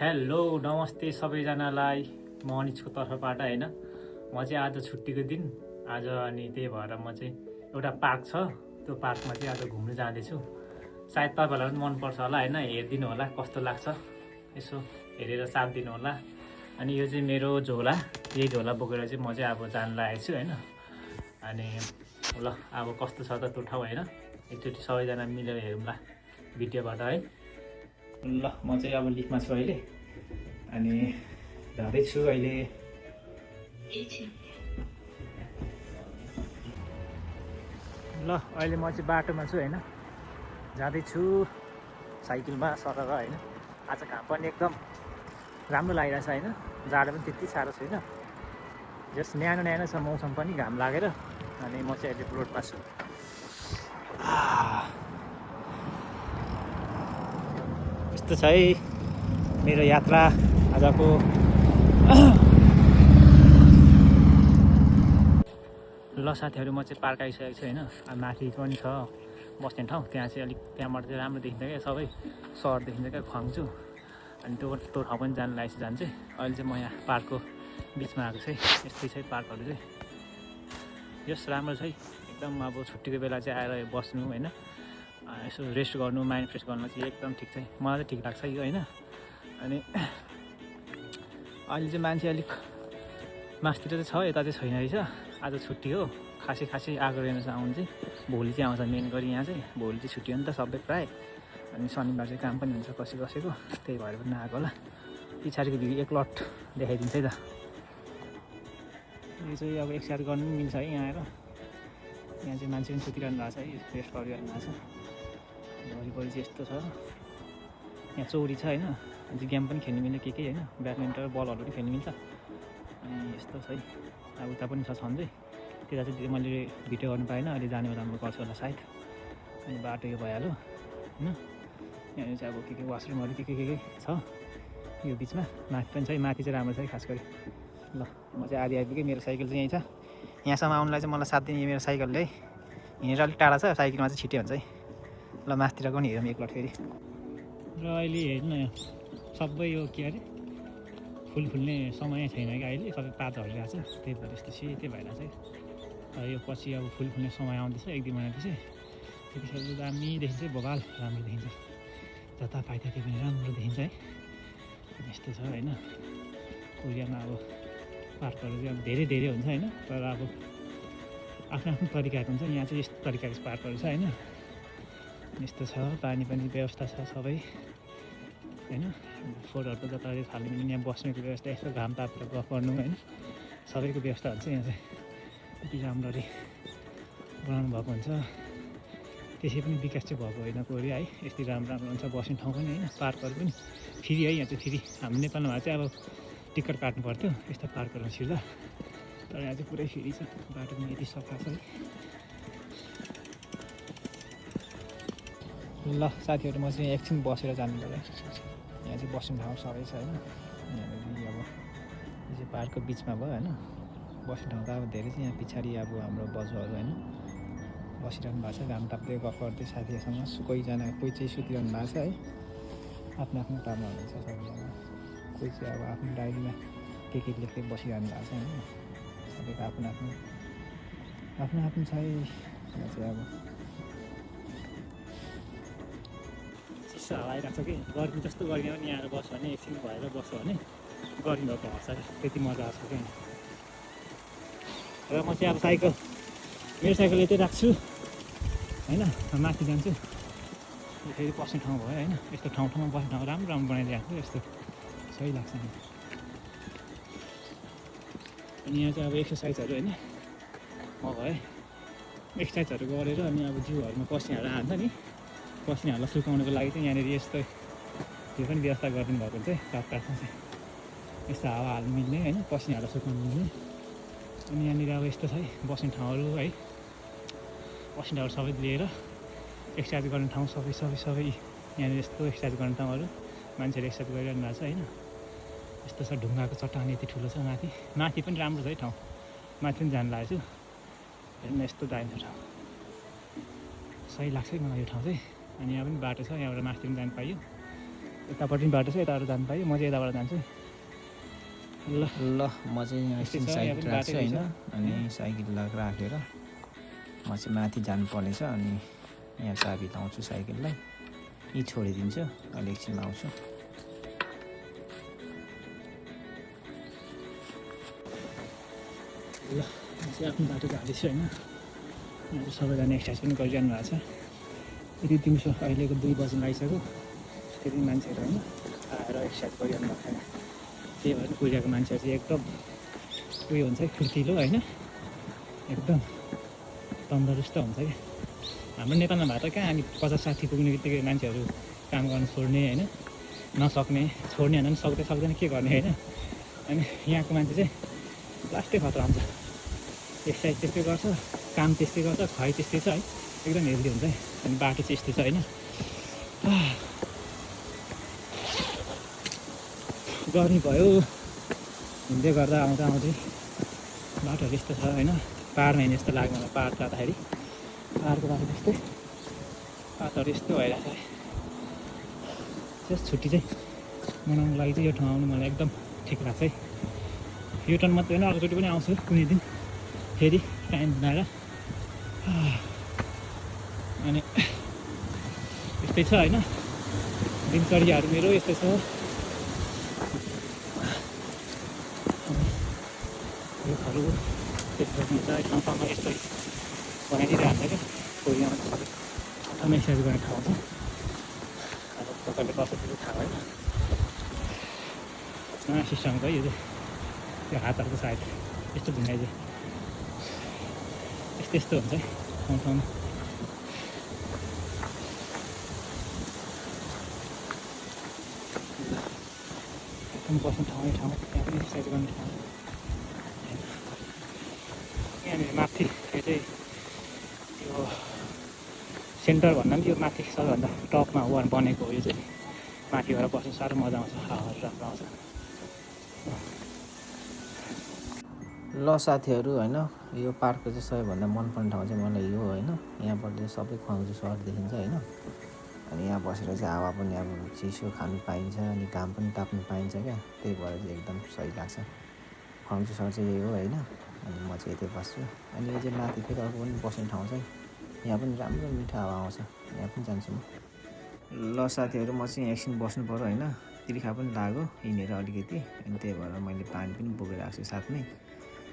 Hello नमस्ते सबैजनालाई म अनिजको तर्फबाट हैन म चाहिँ आज छुट्टीको दिन आज अनि त्यही भएर म चाहिँ एउटा पार्क छ त्यो पार्कमा चाहिँ आज घुम्न जाँदैछु। सायद तपाईहरुलाई पनि मन पर्छ होला हैन, हेर्दिनु होला कस्तो लाग्छ, यसो हेरेर साथ दिनु होला। अनि यो चाहिँ मेरो झोला, यही झोला बोकेर चाहिँ म चाहिँ अब जान लागेको छु हैन। अनि ल अब कस्तो छ त त्यो ठाउँ हैन, एकचोटी सबैजना मिलेर हेरौँला भिडियोबाट है। ल म चाहिँ अब लिफमा छु अहिले अनि जाँदैछु अहिले। ल अहिले म चाहिँ बाटोमा छु हैन, जाँदैछु साइकलमा सरर हैन। आज घाम पनि एकदम राम्रो लागिरहेछ हैन, जाडो पनि त्यति साह्रो छैन, जस न्यानो न्यानो छ मौसम पनि घाम लागेर। अनि म चाहिँ अहिले रोडमा छु। यस्तो छ है मेरो यात्रा आजको। ल साथीहरु म चाहिँ पार्क आइसकेको छु हैन। माथि पनि छ बस्ने ठाउँ, त्यहाँ चाहिँ अलिक त्यहाँबाट चाहिँ राम्रो देखिन्छ क्या, सबै सहर देखिन्छ क्या ख्वाङचु। अनि त्यो ठाउँ पनि जानु लागेको जान्छ। अहिले चाहिँ म यहाँ पार्कको बिचमा आएको छु। यस्तै छ पार्कहरू चाहिँ, यस राम्रो छ एकदम। अब छुट्टीको बेला चाहिँ आएर बस्नु हैन, यसो रेस्ट गर्नु, माइन्ड फ्रेस गर्नु चाहिँ एकदम ठिक छ। मलाई चाहिँ ठिक लाग्छ यो हैन। अनि अहिले चाहिँ मान्छे अलिक मासतिर चाहिँ छ, यता चाहिँ छैन रहेछ। आज छुट्टी हो, खासै आएको रहेछ आउनु चाहिँ। भोलि चाहिँ आउँछ मेन गरी यहाँ चाहिँ, भोलि चाहिँ छुट्टी हो नि त सबै प्रायः। अनि शनिबार चाहिँ काम पनि हुन्छ कसैको, त्यही भएर पनि नआएको होला। पछाडिको भिउ एक लट देखाइदिन्छ है त। यो चाहिँ अब एक्सर्साइज गर्नु पनि मिल्छ है यहाँ आएर। यहाँ चाहिँ मान्छे पनि सुतिरहनु भएको छ है, रेस्ट गरिरहनु भएको छ। वरिपरि चाहिँ यस्तो छ, यहाँ चौरी छ होइन, अनि गेम पनि खेल्नु मिल्छ के होइन, ब्याडमिन्टन बलहरू पनि खेल्नु मिल्छ। अनि यस्तो छ है। अब उता पनि छ सन्चै, त्यता चाहिँ मैले भिडियो गर्नु पाएन, अहिले जाने बेला म गर्छु होला सायद। अनि बाटो यो भइहाल्यो होइन। यहाँ चाहिँ अब के वासरुमहरू के छ यो बिचमा। माथि पनि छ है, माथि चाहिँ राम्रो छ है खास गरी। ल म चाहिँ आधी आइपुगेँ, मेरो साइकल चाहिँ यहीँ छ। यहाँसम्म आउनुलाई चाहिँ मलाई साथ दिने मेरो साइकलले हिँडेर अलिक टाढा छ, साइकलमा चाहिँ छिट्टै हुन्छ है। ल माथितिर पनि हेरौँ एकपल्ट फेरि। र अहिले हेर्नु न सबै यो के अरे फुल फुल्ने समय छैन कि अहिले, सबै पात झरिरहेको छ, त्यही भएर यस्तो सेतै भइरहेको छ। यो पछि अब फुल फुल्ने समय आउँदैछ एक दुई महिनापछि, त्यतिखेर चाहिँ दामी देखिन्छ, भोगाल राम्रो देखिन्छ, जता पाए त्यति पनि राम्रो देखिन्छ है। यस्तो छ होइन। कोरियामा अब पार्कहरू चाहिँ अब धेरै हुन्छ होइन, तर अब आफ्नो तरिकाको हुन्छ। यहाँ चाहिँ यस्तो तरिकाको पार्कहरू छ होइन। यस्तो छ, पानी पनि व्यवस्था छ सबै होइन। फोहोरहरू जता थाल्नु पनि यहाँ बस्नेको व्यवस्था, यस्तो घाम तापेर गफ गर्नु होइन, सबैको व्यवस्था हुन्छ यहाँ चाहिँ। यति राम्ररी बनाउनु भएको हुन्छ, त्यसै पनि विकास चाहिँ भएको होइन कोरिया है। यति राम्रो हुन्छ बस्ने ठाउँ पनि होइन, पार्कहरू पनि फ्री है। यहाँ चाहिँ फ्री, हाम्रो नेपालमा भए चाहिँ अब टिकट काट्नु पर्थ्यो यस्तो पार्कहरूमा छिर्दा, तर यहाँ चाहिँ पुरै फ्री छ। बाटो पनि यति सफा छ है। ल साथीहरू म चाहिँ एकछिन बसेर जानु पर्यो। यहाँ चाहिँ बस्ने ठाउँ सबै छ होइन। यहाँनिर अब यो चाहिँ पार्कको बिचमा भयो होइन, बस्ने ठाउँ त अब धेरै छ। यहाँ पछाडि अब हाम्रो बजुहरू होइन बसिरहनु भएको छ, घाम ताप्दै गफ गर्दै साथीहरूसँग। कोही चाहिँ सुतिरहनु भएको छ है, आफ्नो काममा हुनुहुन्छ सबैजना। कोही चाहिँ अब आफ्नो डायरीमा के लेख्दै बसिरहनु भएको छ होइन। सबैको आफ्नो छ है। यहाँ चाहिँ अब चिसो हावा आइरहेको छ कि, गर्मी जस्तो गर्मी पनि यहाँ आएर बस्यो भने, एकछिन भएर बस्यो भने गर्मी भएको हर्छ, त्यति मजा आउँछ क्या। र म चाहिँ अब मेरो साइकल यतै राख्छु होइन, माथि जान्छु। फेरि बस्ने ठाउँ भयो होइन, यस्तो ठाउँमा बस्ने ठाउँ राम्रो बनाइदिएको छ, यस्तो सही लाग्छ नि। अनि यहाँ चाहिँ अब एक्सर्साइजहरू होइन म भए एक्सर्साइजहरू गरेर अनि अब जिउहरूमा पसिनाहरू हाल्छ नि, पसिनाहरूलाई सुकाउनुको लागि चाहिँ यहाँनिर यस्तो त्यो पनि व्यवस्था गरिदिनु भएको हुन्छ है काठमा चाहिँ, यस्तो हावा हाल्नु मिल्ने होइन, पसिनाहरूलाई सुकाउनु मिल्ने। अनि यहाँनिर अब यस्तो छ है बस्ने ठाउँहरू है, बस्ने ठाउँहरू सबै लिएर एक्सर्साइज गर्ने ठाउँ सबै यहाँनिर यस्तो एक्सर्साइज गर्ने ठाउँहरू, मान्छेहरू एक्सर्साइज गरिरहनु भएको छ होइन। यस्तो छ, ढुङ्गाको चट्टान यति ठुलो छ, माथि पनि राम्रो छ है ठाउँ, माथि पनि जानु लागेको छु। हेर्नु यस्तो दामी ठाउँ, सही लाग्छ है मलाई यो ठाउँ चाहिँ। अनि यहाँ पनि बाटो छ, यहाँबाट माथि पनि जानु पाइयो। यतापट्टि बाटो छ, यताबाट जानु पायो, म चाहिँ यताबाट जान्छु। ल ल म चाहिँ यहाँ एकछिन साइकल राख्छु होइन, अनि साइकल राखेर म चाहिँ माथि जानुपर्नेछ। अनि यहाँ चाबी लाउँछु साइकललाई, यहीँ छोडिदिन्छु, अहिले एकछिनमा आउँछु। ल म चाहिँ आफ्नो बाटो जाँदैछु होइन। यहाँ चाहिँ सबैजना एक्सर्साइज पनि गरिरहनु भएको छ। यति दिउँसो अहिलेको 2 बजी आइसक्यो, त्यति मान्छेहरू होइन आएर एक्सर्साइज गरिरहनु भएको छैन। त्यही भएर पूजाको मान्छेहरू चाहिँ एकदम उयो हुन्छ कि फुर्तिलो होइन, एकदम तन्दुरुस्त हुन्छ कि। हाम्रो नेपालमा भए त कहाँ अनि 50-60 पुग्ने बित्तिकै मान्छेहरू काम गर्न छोड्ने होइन, नसक्ने, छोड्ने होइन, सक्दैन के गर्ने होइन। अनि यहाँको मान्छे चाहिँ लास्टै खतरा हुन्छ। एक्सर्साइज त्यस्तै गर्छ, काम त्यस्तै गर्छ, खुवाइ त्यस्तै छ है, एकदम हेल्दी हुन्छ है। अनि बाटो चाहिँ यस्तै छ होइन, गर्मी भयो हिँड्दै गर्दा आउँदै बाटोहरू यस्तो छ होइन। पाहाडमा हिँड्ने जस्तो लाग्यो मलाई, पाहाड जाँदाखेरि पाहाडको बाटो त्यस्तै, बाटोहरू यस्तो भइरहेको छ। जस्ट छुट्टी चाहिँ मनाउनुको लागि चाहिँ यो ठाउँ आउनु मलाई एकदम ठिक लाग्छ है। यो टर्न मात्रै होइन, अर्कोचोटि पनि आउँछु कुनै दिन फेरि टाइम बनाएर। अनि यस्तै छ होइन, दिनचर्याहरू मेरो यस्तै छ। रुखहरू त्यस्तो हुन्छ, ठाउँमा यस्तै बनाइदिइरहेको हुन्छ क्या। कोरियामा सबै ठाउँमा एक्सर्साइज गर्ने ठाउँ छ। अब तपाईँले कसरी थाहा होइन, नयाँ सिस्टमको यो चाहिँ त्यो हातहरूको सायद यस्तो ढुङ्गाइ चाहिँ यस्तो हुन्छ है ठाउँमा। एकदम बस्ने ठाउँ, यहाँ पनि एक्सर्साइज गर्ने ठाउँ। यहाँनिर माथि यो चाहिँ यो सेन्टर भन्दा पनि यो माथि सबैभन्दा टपमा हो बनेको हो। यो चाहिँ माथि गएर बस्नु साह्रो मजा आउँछ, हावाहरू राम्रो आउँछ। ल साथीहरू होइन, यो पार्कको चाहिँ सबैभन्दा मनपर्ने ठाउँ चाहिँ मलाई यो होइन। यहाँबाट चाहिँ सबै ख्वाङ्चो सहर देखिन्छ होइन। अनि यहाँ बसेर चाहिँ हावा पनि अब चिसो खानु पाइन्छ, अनि घाम पनि ताप्नु पाइन्छ क्या। त्यही भएर चाहिँ एकदम सही लाग्छ। ख्वाङ्चो सहर चाहिँ यही हो होइन। अनि म चाहिँ यतै बस्छु। अनि यो चाहिँ माथि फेरि अर्को पनि बस्ने ठाउँ छ, यहाँ पनि राम्रो मिठो हावा आउँछ, यहाँ पनि जान्छु म। ल साथीहरू, म चाहिँ एकछिन बस्नु पऱ्यो होइन, तिर्खा पनि लाग्यो हिँडेर अलिकति। अनि त्यही भएर मैले पानी पनि बोकेर आएको छु साथमै।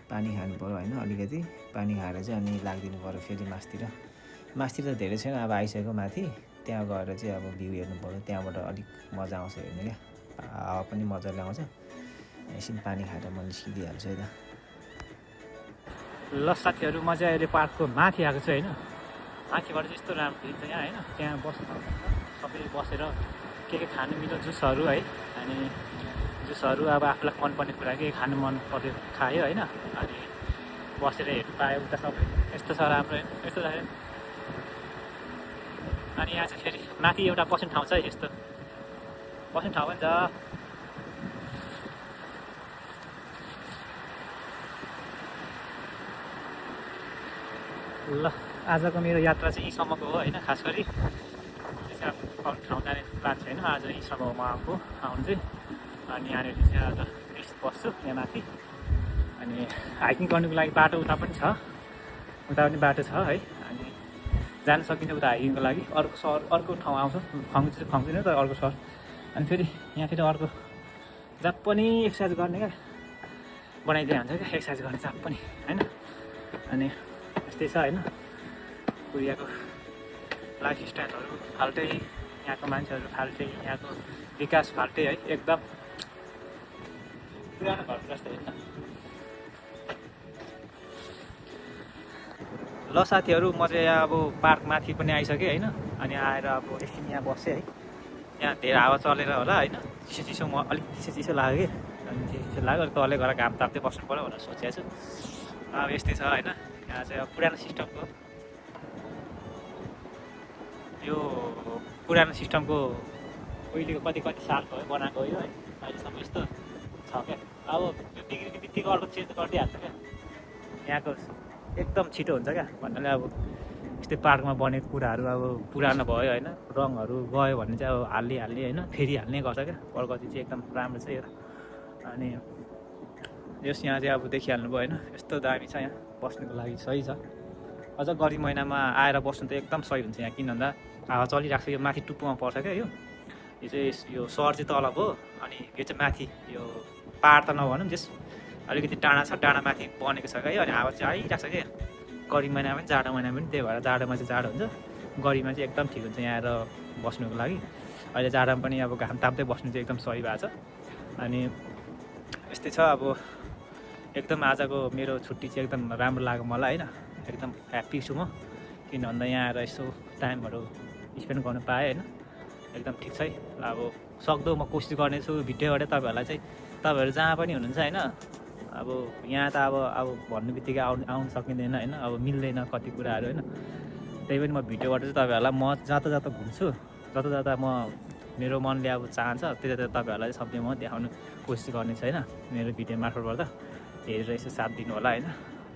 पानी खानु पऱ्यो होइन, अलिकति पानी खाएर चाहिँ अनि लाग्दिनु पऱ्यो फेरि मासतिर। मासतिर त धेरै छैन, अब आइसक्यो माथि, त्यहाँ गएर चाहिँ अब भ्यू हेर्नु पऱ्यो। त्यहाँबाट अलिक मजा आउँछ हेर्नु क्या, हावा पनि मजाले आउँछ। एकछिन पानी खाएर म निस्किदिइहाल्छु है त। ल साथीहरू, म चाहिँ अहिले पार्कको माथि आएको छु होइन। माथिबाट चाहिँ यस्तो राम्रो देखिन्छ यहाँ होइन। त्यहाँ बस्नु सबै बसेर के खानु मिल्यो, जुसहरू है। अनि जुसहरू अब आफूलाई मनपर्ने कुरा के खानु मन पऱ्यो खायो होइन। अनि बसेर हेर्नु पायो उता सबै यस्तो छ राम्रो यस्तो छ। अनि यहाँ चाहिँ फेरि माथि एउटा बस्ने ठाउँ छ है, यस्तो बस्ने ठाउँ पनि छ। ल आजको मेरो यात्रा चाहिँ यहीँसम्मको हो होइन। खास गरी अरू ठाउँ जाने प्लान छैन आज, यहीँसम्म हो म आउनु चाहिँ। अनि यहाँनिर चाहिँ आज रेस्ट बस्छु यहाँ माथि। अनि हाइकिङ गर्नुको लागि बाटो उता पनि छ, उता पनि बाटो छ है। अनि जान सकिन्छ उता हाइकिङको लागि। अर्को सहर अर्को ठाउँ आउँछ, खङ्चिन तर अर्को सहर। अनि फेरि यहाँ फेरि अर्को जहाँ पनि एक्सर्साइज गर्ने क्या बनाइदिए हुन्छ क्या, एक्सर्साइज गर्ने जहाँ पनि होइन। अनि यस्तै छ होइन। कोरियाको लाइफस्टाइलहरू फाल्टै, यहाँको मान्छेहरू फाल्टै, यहाँको विकास फाल्टै है, एकदम पुरानो घर जस्तै होइन। ल साथीहरू, म चाहिँ यहाँ अब पार्क माथि पनि आइसकेँ होइन। अनि आएर अब एकछिन यहाँ बसेँ है। यहाँ धेरै हावा चलेर होला होइन, चिसो म अलिक चिसो लाग्यो कि। अनि चिसो लाग्यो, अलिक तलै गएर घाम ताप्दै बस्नु पऱ्यो भनेर सोचेको छु। अब यस्तै छ होइन। यहाँ चाहिँ अब पुरानो सिस्टमको, यो पुरानो सिस्टमको उहिलेको कति साल भयो बनाएको हो यो है। अहिलेसम्म यस्तो छ क्या। अब त्यो बिग्रिने बित्तिकै अर्को चेन्ज गरिदिइहाल्छ क्या। यहाँको एकदम छिटो हुन्छ क्या भन्नाले अब यस्तै पार्कमा बनेको कुराहरू अब पुरानो भयो होइन, रङहरू गयो भने चाहिँ अब हाल्ने होइन, फेरि हाल्ने गर्छ क्या। प्रगति चाहिँ एकदम राम्रो छ यो। अनि यस यहाँ चाहिँ अब देखिहाल्नु भयो होइन, यस्तो दामी छ यहाँ बस्नुको लागि, सही छ। अझ गर्मी महिनामा आएर बस्नु त एकदम सही हुन्छ यहाँ, किन भन्दा हावा चलिरहेको छ। यो माथि टुप्पोमा पर्छ क्या यो चाहिँ, यो सहर चाहिँ तलब हो, अनि यो चाहिँ माथि, यो पाहाड त नभनौँ, जस अलिकति डाँडा छ, डाँडामाथि बनेको छ क्या यो। अनि हावा चाहिँ आइरहेको छ क्या गर्मी महिनामा पनि जाडो महिनामा पनि। त्यही भएर जाडोमा चाहिँ जाडो हुन्छ, गर्मीमा चाहिँ एकदम ठिक हुन्छ यहाँ आएर बस्नुको लागि। अहिले जाडोमा पनि अब घाम ताप्दै बस्नु चाहिँ एकदम सही भएको छ। अनि यस्तै छ अब, एकदम आजको मेरो छुट्टी चाहिँ एकदम राम्रो लाग्यो मलाई होइन, एकदम ह्याप्पी छु म। किन भन्दा यहाँ आएर यसो टाइमहरू स्पेन्ड गर्नु पाएँ होइन, एकदम ठिक छ है। अब सक्दो म कोसिस गर्नेछु भिडियोबाट तपाईँहरूलाई चाहिँ, तपाईँहरू जहाँ पनि हुनुहुन्छ होइन, अब यहाँ त अब भन्ने बित्तिकै आउनु सकिँदैन होइन, अब मिल्दैन कति कुराहरू होइन। त्यही पनि म भिडियोबाट चाहिँ तपाईँहरूलाई म जता घुम्छु, जता म मेरो मनले अब चाहन्छ त्यता तपाईँहरूलाई चाहिँ सबै म देखाउनु कोसिस गर्नेछु होइन, मेरो भिडियो मार्फतबाट हेरेर यसो साथ दिनु होला होइन।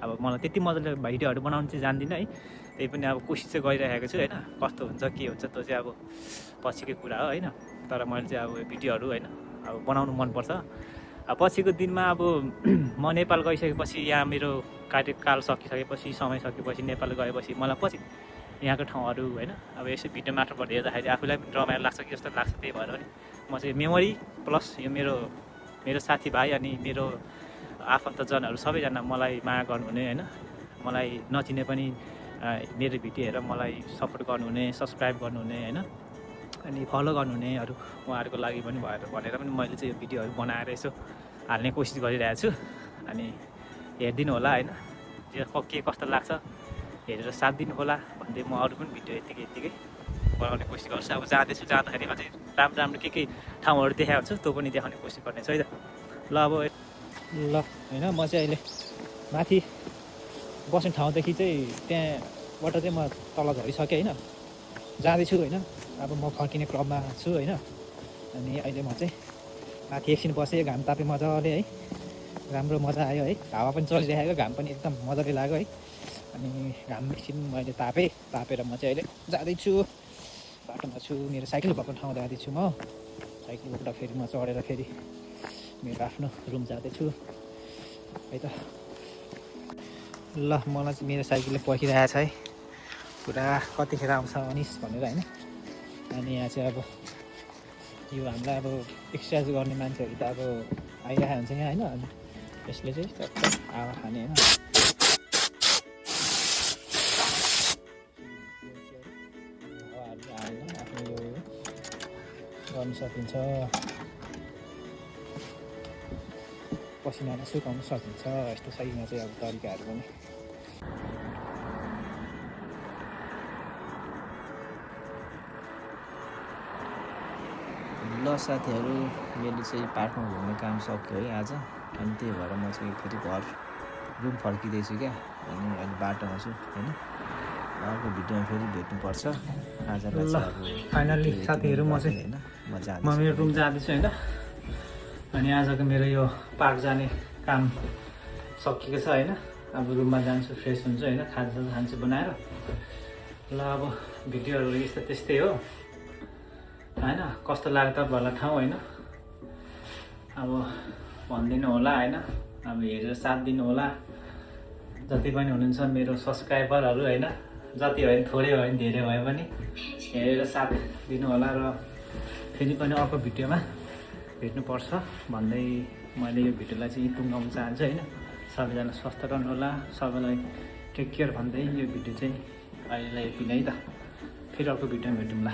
अब मलाई त्यति मजाले भिडियोहरू बनाउनु चाहिँ जान्दिनँ है, त्यही पनि अब कोसिस चाहिँ गरिरहेको छु होइन। कस्तो हुन्छ के हुन्छ त्यो चाहिँ अब पछिको कुरा हो होइन, तर मैले चाहिँ अब भिडियोहरू होइन अब बनाउनु मनपर्छ। अब पछिको दिनमा अब म नेपाल गइसकेपछि, यहाँ मेरो कार्यकाल सकिसकेपछि, समय सकेपछि, नेपाल गएपछि मलाई पछि यहाँको ठाउँहरू होइन अब यसो भिडियो मार्फतबाट हेर्दाखेरि आफूलाई पनि रमाइलो लाग्छ कि जस्तो लाग्छ। त्यही भएर पनि म चाहिँ मेमोरी प्लस यो मेरो साथीभाइ अनि मेरो आफन्तजनहरू सबैजना मलाई माया गर्नुहुने होइन, मलाई नचिने पनि मेरो भिडियो हेरेर मलाई सपोर्ट गर्नुहुने, सब्सक्राइब गर्नुहुने होइन, अनि फलो गर्नुहुनेहरू उहाँहरूको लागि पनि भनेर पनि मैले चाहिँ यो भिडियोहरू बनाएर यसो हाल्ने कोसिस गरिरहेको छु। अनि हेरिदिनु होला होइन, के कस्तो लाग्छ हेरेर साथ दिनु होला भन्दै म अरू पनि भिडियो यत्तिकै बनाउने कोसिस गर्छु। अब जाँदैछु, जाँदाखेरि अझै राम्रो के ठाउँहरू देखाएको छु त्यो पनि देखाउने कोसिस गर्नेछु है त। ल अब होइन, म चाहिँ अहिले माथि बस्ने ठाउँदेखि चाहिँ त्यहाँबाट चाहिँ म तल झरिसकेँ होइन, जाँदैछु होइन। अब म फर्किने क्रममा छु होइन। अनि अहिले म चाहिँ माथि एकछिन बसेँ, घाम तापेँ मजाले है, राम्रो मजा आयो है, हावा पनि चलिरहेको, घाम पनि एकदम मजाले लाग्यो है। अनि घाम एकछिन मैले तापेर म चाहिँ अहिले जाँदैछु, बाटोमा छु, मेरो साइकल भएको ठाउँ जाँदैछु म। साइकलबाट फेरि म चढेर फेरि मेरो आफ्नो रुम जाँदैछु है त। ल मलाई चाहिँ मेरो साइकलले पर्खिरहेको छ है, पुरा कतिखेर आउँछ अनिस भनेर होइन। अनि यहाँ चाहिँ अब यो हामीलाई अब एक्सर्साइज गर्ने मान्छेहरू त अब आइरहेको हुन्छ यहाँ होइन। अनि यसले चाहिँ टक्क हावा खाने होइन, हावाहरू हालेर आफ्नो यो गर्नु सकिन्छ, पसिनालाई सुकाउनु सकिन्छ। यस्तो छ यहाँ चाहिँ अब तरिकाहरू पनि। ल साथीहरू, मेरो चाहिँ पार्कमा घुम्ने काम सक्यो है आज। अनि त्यही भएर म चाहिँ फेरि रुम फर्किँदैछु क्या। अनि अहिले बाटोमा छु होइन, अर्को भिडियोमा फेरि भेट्नुपर्छ। आजलाई चाहिँ अब फाइनल्ली साथीहरू म चाहिँ होइन म मेरो रुम जाँदैछु होइन। अनि आजको मेरो यो पार्क जाने काम सकिएको छ होइन। अब रुममा जान्छु, फ्रेस हुन्छु होइन, खान्छु बनाएर। ल अब भिडियोहरू त्यस्तै हो होइन। कस्तो लाग्यो तपाईँहरूलाई ठाउँ होइन, अब भनिदिनु होला होइन। अब हेरेर साथ दिनु होला जति पनि हुनुहुन्छ मेरो सब्सक्राइबरहरू होइन। जति भयो भने थोरै भयो भने धेरै भयो पनि हेरेर साथ दिनु होला। र फेरि पनि अर्को भिडियोमा भेट्नुपर्छ भन्दै मैले यो भिडियोलाई चाहिँ टुङ्गाउन चाहन्छु होइन। सबैजना स्वस्थ रहनु होला, सबैलाई टेक केयर भन्दै यो भिडियो चाहिँ अहिलेलाई यति नै त। फेरि अर्को भिडियोमा भेटौँला।